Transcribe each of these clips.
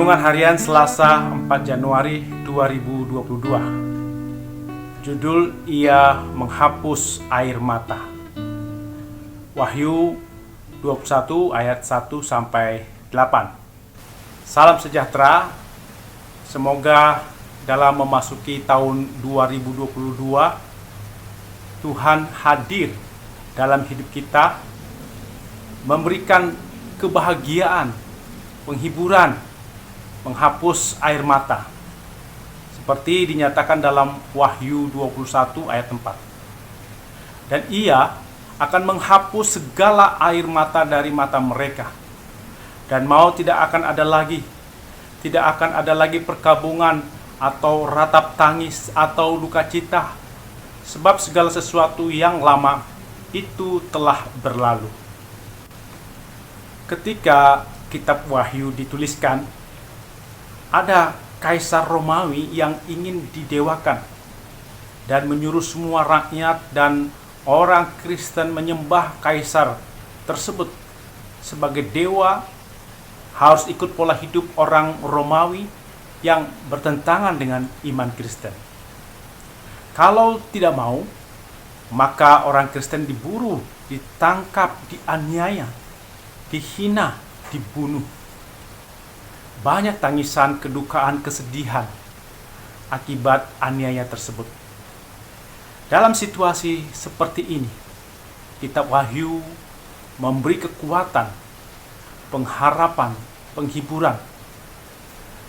Renungan Harian Selasa 4 Januari 2022. Judul Ia Menghapus Air Mata. Wahyu 21 ayat 1 sampai 8. Salam sejahtera. Semoga dalam memasuki tahun 2022 Tuhan hadir dalam hidup kita, memberikan kebahagiaan, penghiburan, menghapus air mata, seperti dinyatakan dalam Wahyu 21 ayat 4. Dan Ia akan menghapus segala air mata dari mata mereka, dan tidak akan ada lagi perkabungan atau ratap tangis atau duka cita, sebab segala sesuatu yang lama itu telah berlalu. Ketika kitab Wahyu dituliskan, ada kaisar Romawi yang ingin didewakan dan menyuruh semua rakyat dan orang Kristen menyembah kaisar tersebut sebagai dewa, harus ikut pola hidup orang Romawi yang bertentangan dengan iman Kristen. Kalau tidak mau, maka orang Kristen diburu, ditangkap, dianiaya, dihina, dibunuh. Banyak tangisan, kedukaan, kesedihan akibat aniaya tersebut. Dalam situasi seperti ini, kitab Wahyu memberi kekuatan, pengharapan, penghiburan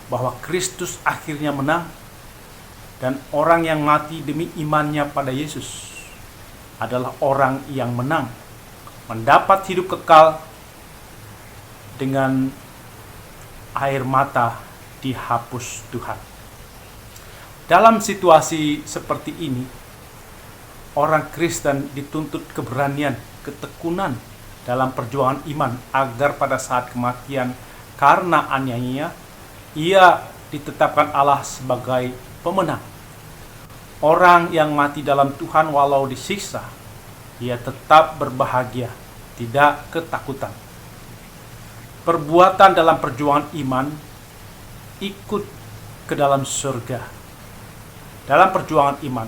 bahwa Kristus akhirnya menang, dan orang yang mati demi imannya pada Yesus adalah orang yang menang, mendapat hidup kekal dengan air mata dihapus Tuhan. Dalam situasi seperti ini, orang Kristen dituntut keberanian, ketekunan dalam perjuangan iman, agar pada saat kematian karena aniaya, ia ditetapkan Allah sebagai pemenang. Orang yang mati dalam Tuhan walau disiksa, ia tetap berbahagia, tidak ketakutan. Perbuatan dalam perjuangan iman ikut ke dalam surga. Dalam perjuangan iman,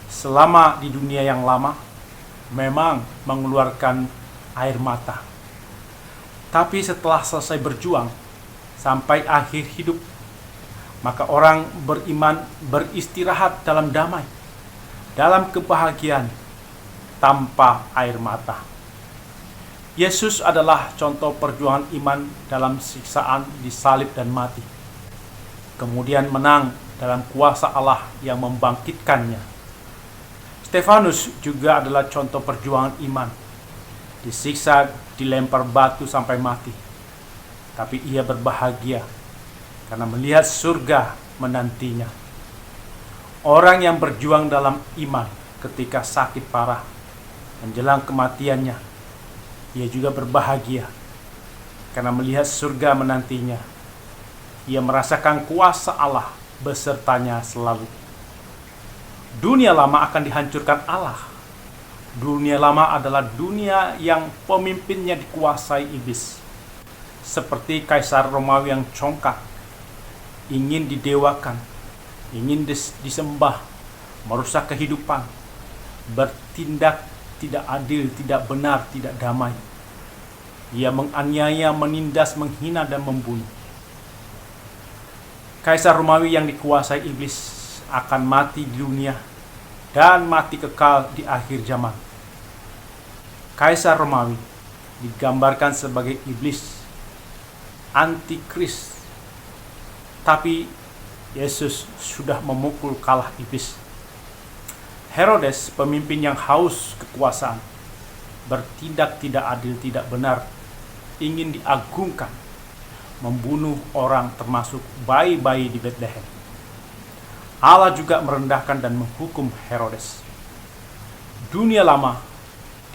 selama di dunia yang lama, memang mengeluarkan air mata. Tapi setelah selesai berjuang sampai akhir hidup, maka orang beriman beristirahat dalam damai, dalam kebahagiaan, tanpa air mata. Yesus adalah contoh perjuangan iman dalam siksaan, disalib dan mati. Kemudian menang dalam kuasa Allah yang membangkitkannya. Stefanus juga adalah contoh perjuangan iman. Disiksa, dilempar batu sampai mati. Tapi ia berbahagia karena melihat surga menantinya. Orang yang berjuang dalam iman ketika sakit parah menjelang kematiannya, ia juga berbahagia karena melihat surga menantinya. Ia merasakan kuasa Allah besertanya selalu. Dunia lama akan dihancurkan Allah. Dunia lama adalah dunia yang pemimpinnya dikuasai iblis. Seperti kaisar Romawi yang congkak, ingin didewakan, ingin disembah, merusak kehidupan, bertindak tidak adil, tidak benar, tidak damai. Ia menganiaya, menindas, menghina, dan membunuh. Kaisar Romawi yang dikuasai iblis akan mati di dunia dan mati kekal di akhir zaman. Kaisar Romawi digambarkan sebagai iblis, antikris. Tapi Yesus sudah memukul kalah iblis. Herodes, pemimpin yang haus kekuasaan, bertindak tidak adil, tidak benar, ingin diagungkan, membunuh orang termasuk bayi-bayi di Betlehem. Allah juga merendahkan dan menghukum Herodes. Dunia lama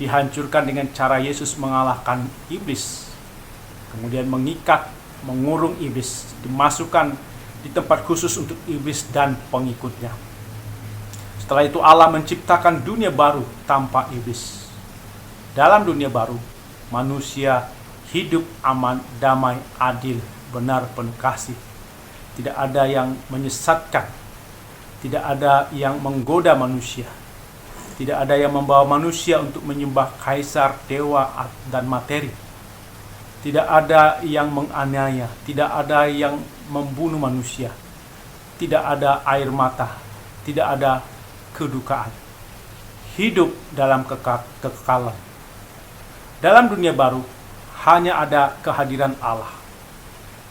dihancurkan dengan cara Yesus mengalahkan iblis, kemudian mengikat, mengurung iblis, dimasukkan di tempat khusus untuk iblis dan pengikutnya. Setelah itu Allah menciptakan dunia baru tanpa iblis. Dalam dunia baru, manusia hidup aman, damai, adil, benar, penuh kasih. Tidak ada yang menyesatkan, tidak ada yang menggoda manusia, tidak ada yang membawa manusia untuk menyembah kaisar, dewa, dan materi. Tidak ada yang menganiaya, tidak ada yang membunuh manusia, tidak ada air mata, tidak ada kedukaan. Hidup dalam kekekalan. Dalam dunia baru, hanya ada kehadiran Allah.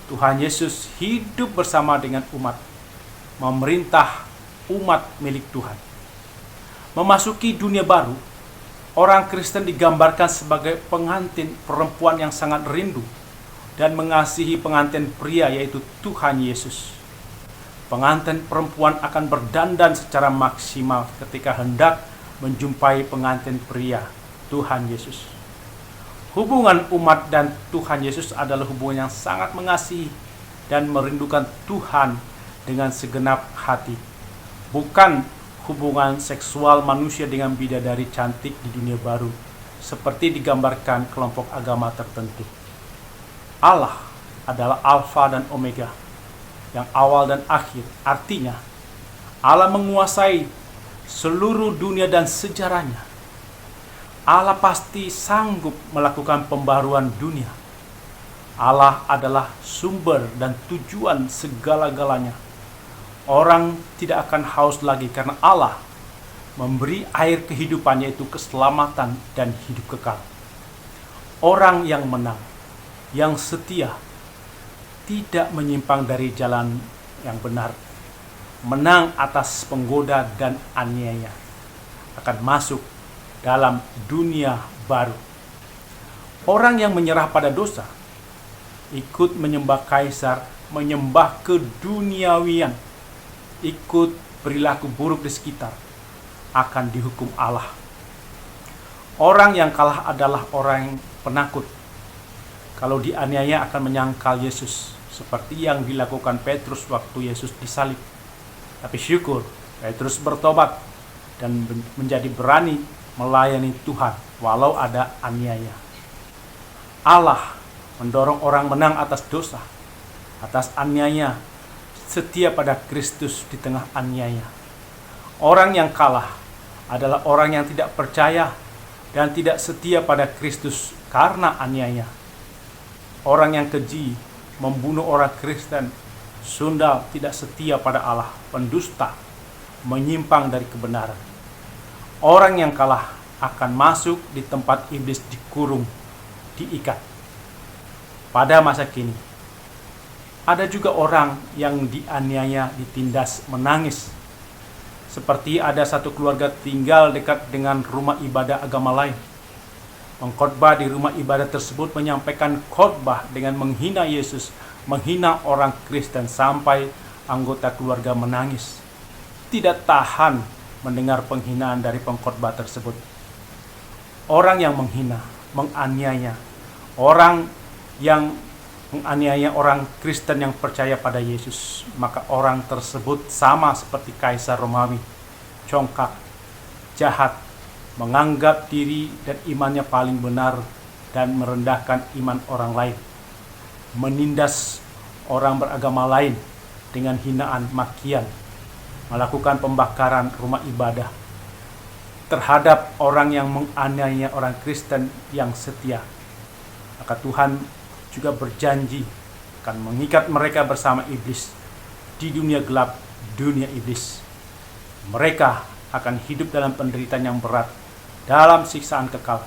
Tuhan Yesus hidup bersama dengan umat, memerintah umat milik Tuhan. Memasuki dunia baru, orang Kristen digambarkan sebagai pengantin perempuan yang sangat rindu dan mengasihi pengantin pria, yaitu Tuhan Yesus. Pengantin perempuan akan berdandan secara maksimal ketika hendak menjumpai pengantin pria, Tuhan Yesus. Hubungan umat dan Tuhan Yesus adalah hubungan yang sangat mengasihi dan merindukan Tuhan dengan segenap hati. Bukan hubungan seksual manusia dengan bidadari cantik di dunia baru, seperti digambarkan kelompok agama tertentu. Allah adalah Alfa dan Omega, yang awal dan akhir. Artinya, Allah menguasai seluruh dunia dan sejarahnya. Allah pasti sanggup melakukan pembaruan dunia. Allah adalah sumber dan tujuan segala-galanya. Orang tidak akan haus lagi karena Allah memberi air kehidupan, yaitu keselamatan dan hidup kekal. Orang yang menang, yang setia, tidak menyimpang dari jalan yang benar, menang atas penggoda dan aniaya, akan masuk dalam dunia baru. Orang yang menyerah pada dosa, ikut menyembah kaisar, menyembah keduniawian, ikut perilaku buruk di sekitar, akan dihukum Allah. Orang yang kalah adalah orang yang penakut. Kalau dianiaya akan menyangkal Yesus, seperti yang dilakukan Petrus waktu Yesus disalib. Tapi syukur, Petrus bertobat dan menjadi berani melayani Tuhan walau ada aniaya. Allah mendorong orang menang atas dosa, atas aniaya, setia pada Kristus di tengah aniaya. Orang yang kalah adalah orang yang tidak percaya dan tidak setia pada Kristus karena aniaya. Orang yang keji, membunuh orang Kristen, sundal, tidak setia pada Allah, pendusta, menyimpang dari kebenaran. Orang yang kalah akan masuk di tempat iblis dikurung, diikat. Pada masa kini, ada juga orang yang dianiaya, ditindas, menangis. Seperti ada satu keluarga tinggal dekat dengan rumah ibadah agama lain. Pengkhotbah di rumah ibadah tersebut menyampaikan khotbah dengan menghina Yesus, menghina orang Kristen, sampai anggota keluarga menangis. Tidak tahan mendengar penghinaan dari pengkhotbah tersebut. Orang yang menghina, menganiaya, orang yang menganiaya orang Kristen yang percaya pada Yesus, maka orang tersebut sama seperti kaisar Romawi, congkak, jahat, menganggap diri dan imannya paling benar dan merendahkan iman orang lain, menindas orang beragama lain dengan hinaan, makian, melakukan pembakaran rumah ibadah terhadap orang yang menganiaya orang Kristen yang setia. Maka Tuhan juga berjanji akan mengikat mereka bersama iblis di dunia gelap, dunia iblis. Mereka akan hidup dalam penderitaan yang berat, dalam siksaan kekal.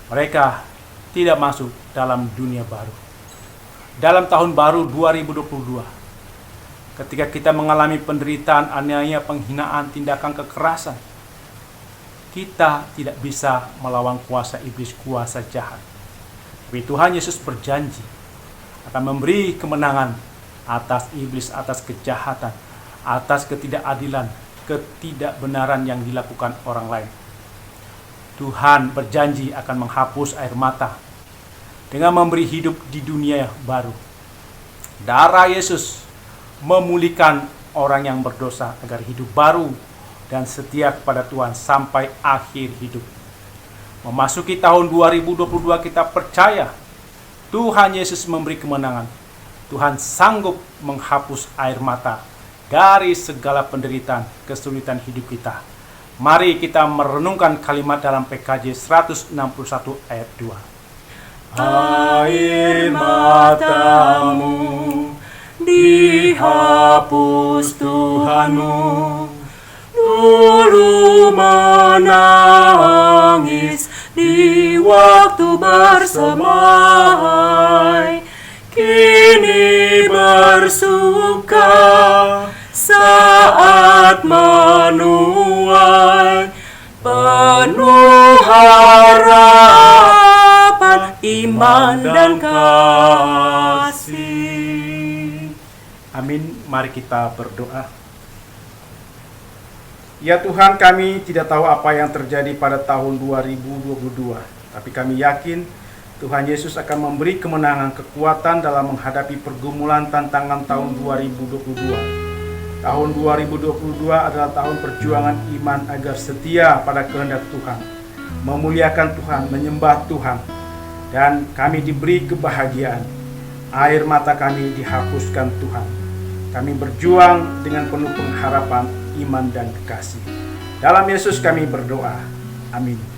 Mereka tidak masuk dalam dunia baru. Dalam tahun baru 2022, ketika kita mengalami penderitaan, aniaya, penghinaan, tindakan kekerasan, kita tidak bisa melawan kuasa iblis, kuasa jahat. Tapi Tuhan Yesus berjanji akan memberi kemenangan atas iblis, atas kejahatan, atas ketidakadilan, ketidakbenaran yang dilakukan orang lain. Tuhan berjanji akan menghapus air mata dengan memberi hidup di dunia baru. Darah Yesus memulihkan orang yang berdosa agar hidup baru dan setia kepada Tuhan sampai akhir hidup. Memasuki tahun 2022, kita percaya Tuhan Yesus memberi kemenangan. Tuhan sanggup menghapus air mata dari segala penderitaan, kesulitan hidup kita. Mari kita merenungkan kalimat dalam PKJ 161 ayat 2. Air matamu dihapus Tuhanmu, dulu menangis di waktu bersamai, kini bersuka saat menuai penuh harapan, iman dan kasih. Amin. Mari kita berdoa. Ya Tuhan, kami tidak tahu apa yang terjadi pada tahun 2022, tapi kami yakin Tuhan Yesus akan memberi kemenangan, kekuatan dalam menghadapi pergumulan tantangan tahun 2022. Tahun 2022 adalah tahun perjuangan iman agar setia pada kehendak Tuhan, memuliakan Tuhan, menyembah Tuhan, dan kami diberi kebahagiaan. Air mata kami dihapuskan Tuhan. Kami berjuang dengan penuh pengharapan, iman dan kasih. Dalam Yesus kami berdoa. Amin.